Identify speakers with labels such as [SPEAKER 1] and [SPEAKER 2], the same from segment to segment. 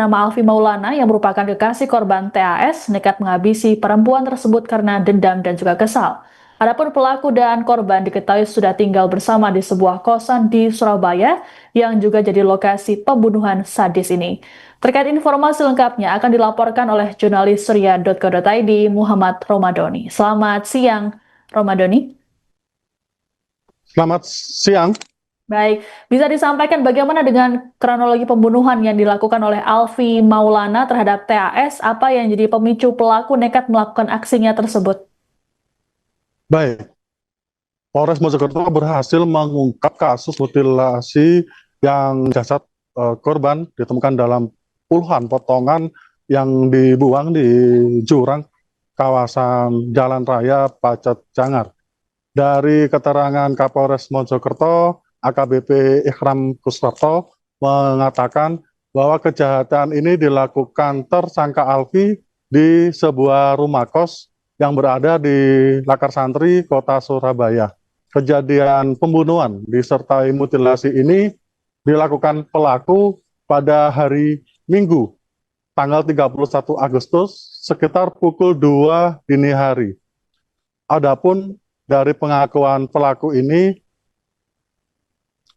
[SPEAKER 1] bernama Alfi Maulana yang merupakan kekasih korban TAS nekat menghabisi perempuan tersebut karena dendam dan juga kesal. Adapun pelaku dan korban diketahui sudah tinggal bersama di sebuah kosan di Surabaya yang juga jadi lokasi pembunuhan sadis ini. Terkait informasi lengkapnya akan dilaporkan oleh jurnalis surya.co.id Muhammad Romadoni. Selamat siang, Romadoni.
[SPEAKER 2] Selamat siang.
[SPEAKER 1] Baik, bisa disampaikan bagaimana dengan kronologi pembunuhan yang dilakukan oleh Alfi Maulana terhadap TAS? Apa yang jadi pemicu pelaku nekat melakukan aksinya tersebut?
[SPEAKER 2] Baik, Polres Mojokerto berhasil mengungkap kasus mutilasi yang jasad korban ditemukan dalam puluhan potongan yang dibuang di jurang kawasan Jalan Raya Pacet Jangar. Dari keterangan Kapolres Mojokerto, AKBP Ikram Kuswarto mengatakan bahwa kejahatan ini dilakukan tersangka Alfi di sebuah rumah kos yang berada di Lakar Santri, Kota Surabaya. Kejadian pembunuhan disertai mutilasi ini dilakukan pelaku pada hari Minggu, tanggal 31 Agustus, sekitar pukul 2 dini hari. Adapun dari pengakuan pelaku ini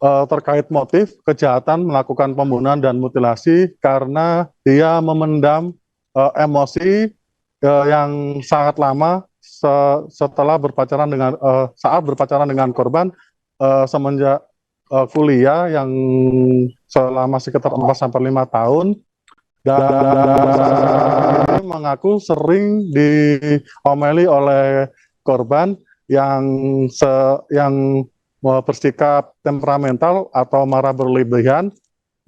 [SPEAKER 2] terkait motif kejahatan melakukan pembunuhan dan mutilasi karena dia memendam emosi yang sangat lama setelah berpacaran dengan saat berpacaran dengan korban semenjak kuliah yang selama sekitar 4 sampai 5 tahun, dan ini mengaku sering diomeli oleh korban yang bersikap temperamental atau marah berlebihan,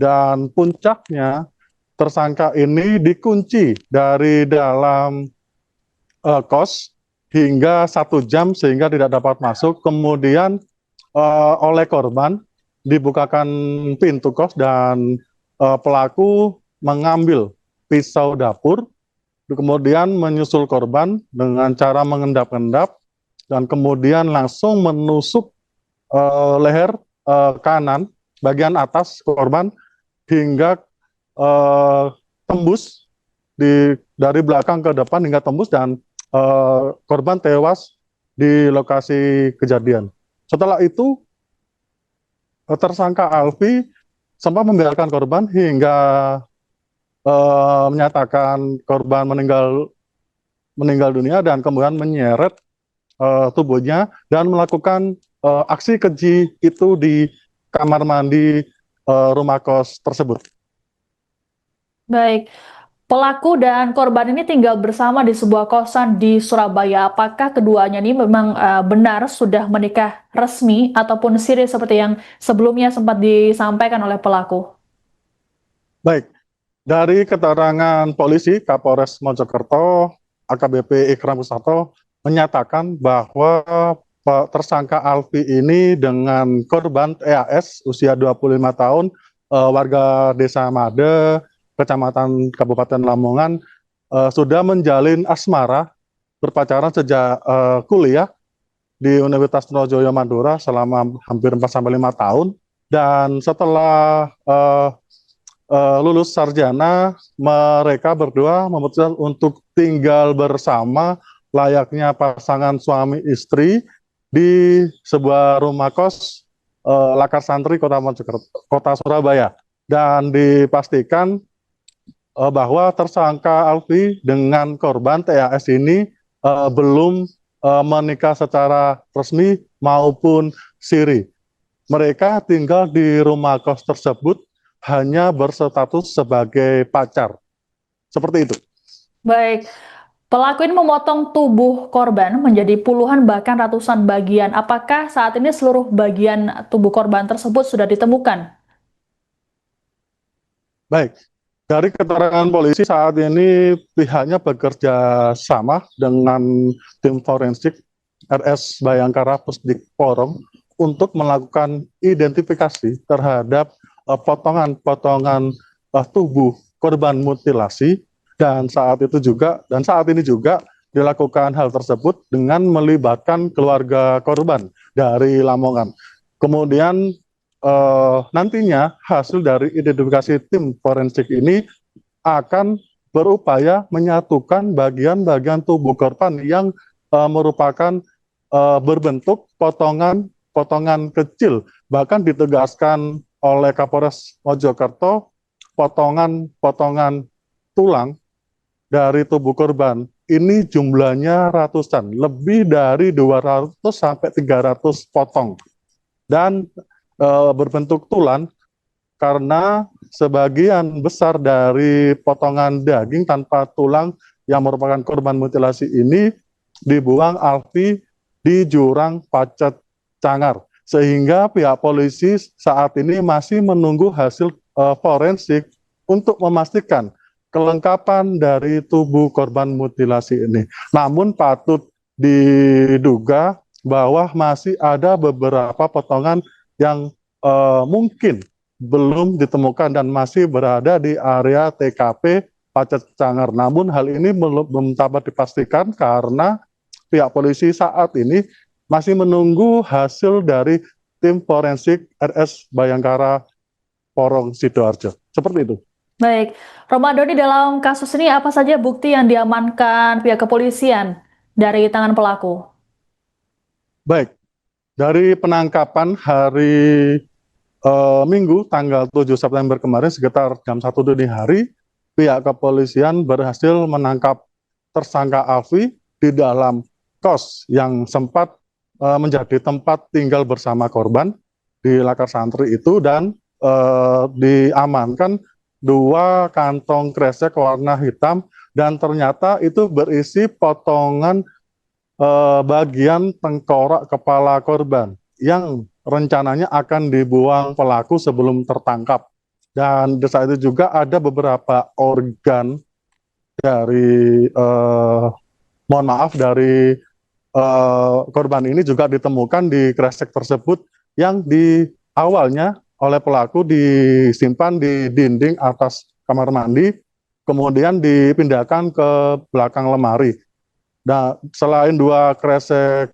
[SPEAKER 2] dan puncaknya tersangka ini dikunci dari dalam kos hingga 1 jam sehingga tidak dapat masuk. Kemudian oleh korban dibukakan pintu kos dan pelaku mengambil pisau dapur, kemudian menyusul korban dengan cara mengendap-endap dan kemudian langsung menusuk leher kanan bagian atas korban hingga tembus dari belakang ke depan hingga tembus, dan korban tewas di lokasi kejadian. Setelah itu tersangka Alfi sempat membiarkan korban hingga menyatakan korban meninggal dunia dan kemudian menyeret tubuhnya dan melakukan aksi keji itu di kamar mandi rumah kos tersebut.
[SPEAKER 1] Baik, pelaku dan korban ini tinggal bersama di sebuah kosan di Surabaya. Apakah keduanya ini memang benar sudah menikah resmi ataupun siri seperti yang sebelumnya sempat disampaikan oleh pelaku?
[SPEAKER 2] Baik, dari keterangan polisi Kapolres Mojokerto, AKBP Ikram Kuswarto menyatakan bahwa tersangka Alfi ini dengan korban EAS usia 25 tahun, warga Desa Made, Kecamatan Kabupaten Lamongan, sudah menjalin asmara berpacaran sejak kuliah di Universitas Trunojoyo Madura selama hampir 4 sampai 5 tahun, dan setelah lulus sarjana mereka berdua memutuskan untuk tinggal bersama layaknya pasangan suami istri di sebuah rumah kos Lakar Santri, Kota Surabaya, dan dipastikan bahwa tersangka Alfi dengan korban TAS ini belum menikah secara resmi maupun siri. Mereka tinggal di rumah kos tersebut hanya berstatus sebagai pacar. Seperti itu.
[SPEAKER 1] Baik, pelaku ini memotong tubuh korban menjadi puluhan bahkan ratusan bagian. Apakah saat ini seluruh bagian tubuh korban tersebut sudah ditemukan?
[SPEAKER 2] Baik, dari keterangan polisi saat ini pihaknya bekerja sama dengan tim forensik RS Bayangkara Pusdik Porong untuk melakukan identifikasi terhadap potongan-potongan tubuh korban mutilasi, dan saat ini juga dilakukan hal tersebut dengan melibatkan keluarga korban dari Lamongan. Kemudian nantinya hasil dari identifikasi tim forensik ini akan berupaya menyatukan bagian-bagian tubuh korban yang merupakan berbentuk potongan kecil. Bahkan ditegaskan oleh Kapolres Mojokerto, potongan tulang dari tubuh korban ini jumlahnya ratusan, lebih dari 200 sampai 300 potong. Dan berbentuk tulang karena sebagian besar dari potongan daging tanpa tulang yang merupakan korban mutilasi ini dibuang Alfi di jurang Pacet Cangar. Sehingga pihak polisi saat ini masih menunggu hasil forensik untuk memastikan kelengkapan dari tubuh korban mutilasi ini. Namun patut diduga bahwa masih ada beberapa potongan yang mungkin belum ditemukan dan masih berada di area TKP Pacet Cangar. Namun hal ini belum dapat dipastikan karena pihak polisi saat ini masih menunggu hasil dari tim forensik RS Bayangkara Porong Sidoarjo. Seperti itu.
[SPEAKER 1] Baik, Romadoni, dalam kasus ini apa saja bukti yang diamankan pihak kepolisian dari tangan pelaku?
[SPEAKER 2] Baik, dari penangkapan hari Minggu tanggal 7 September kemarin sekitar jam 1 dini hari, pihak kepolisian berhasil menangkap tersangka Alfi di dalam kos yang sempat menjadi tempat tinggal bersama korban di Lakar Santri itu, dan diamankan 2 kantong kresek warna hitam dan ternyata itu berisi potongan bagian tengkorak kepala korban yang rencananya akan dibuang pelaku sebelum tertangkap. Dan di saat itu juga ada beberapa organ dari dari korban ini juga ditemukan di kresek tersebut yang di awalnya oleh pelaku disimpan di dinding atas kamar mandi, kemudian dipindahkan ke belakang lemari. Nah, selain 2 kresek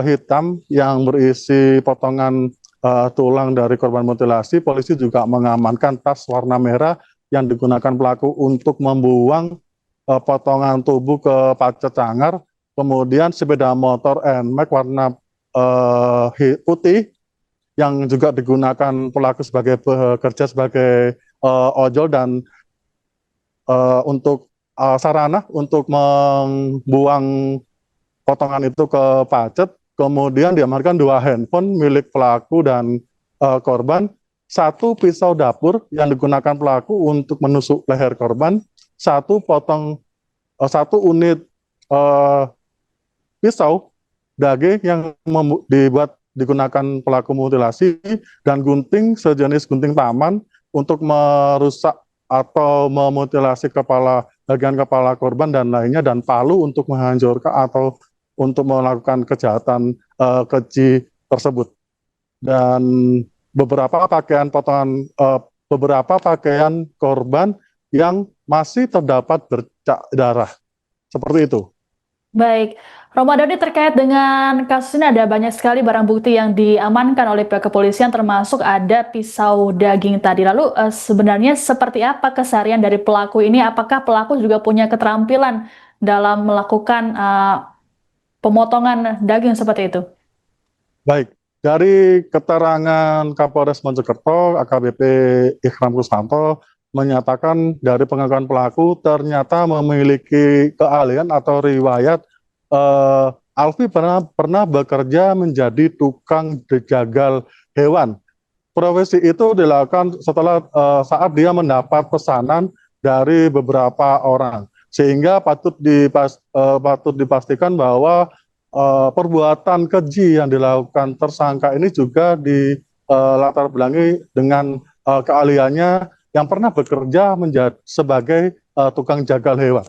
[SPEAKER 2] hitam yang berisi potongan tulang dari korban mutilasi, polisi juga mengamankan tas warna merah yang digunakan pelaku untuk membuang potongan tubuh ke Pacet Cangar, kemudian sepeda motor NMAX warna putih yang juga digunakan pelaku sebagai bekerja sebagai ojol dan untuk sarana untuk membuang potongan itu ke Pacet. Kemudian diamankan 2 handphone milik pelaku dan korban, 1 pisau dapur yang digunakan pelaku untuk menusuk leher korban, 1 unit pisau daging yang digunakan pelaku mutilasi, dan gunting sejenis gunting taman untuk merusak atau memutilasi bagian kepala korban dan lainnya, dan palu untuk menghancurkan atau untuk melakukan kejahatan keji tersebut. Dan beberapa pakaian korban yang masih terdapat bercak darah. Seperti itu.
[SPEAKER 1] Baik, Romadoni, terkait dengan kasus ini ada banyak sekali barang bukti yang diamankan oleh pihak kepolisian, termasuk ada pisau daging tadi. Lalu sebenarnya seperti apa keseharian dari pelaku ini? Apakah pelaku juga punya keterampilan dalam melakukan pemotongan daging seperti itu?
[SPEAKER 2] Baik, dari keterangan Kapolres Mojokerto, AKBP Ikram Kusnanto menyatakan dari pengakuan pelaku ternyata memiliki keahlian atau riwayat Alfi pernah bekerja menjadi tukang jagal hewan. Profesi itu dilakukan setelah saat dia mendapat pesanan dari beberapa orang, sehingga patut dipastikan bahwa perbuatan keji yang dilakukan tersangka ini juga dilatar belakangi dengan keahliannya yang pernah bekerja sebagai tukang jagal hewan.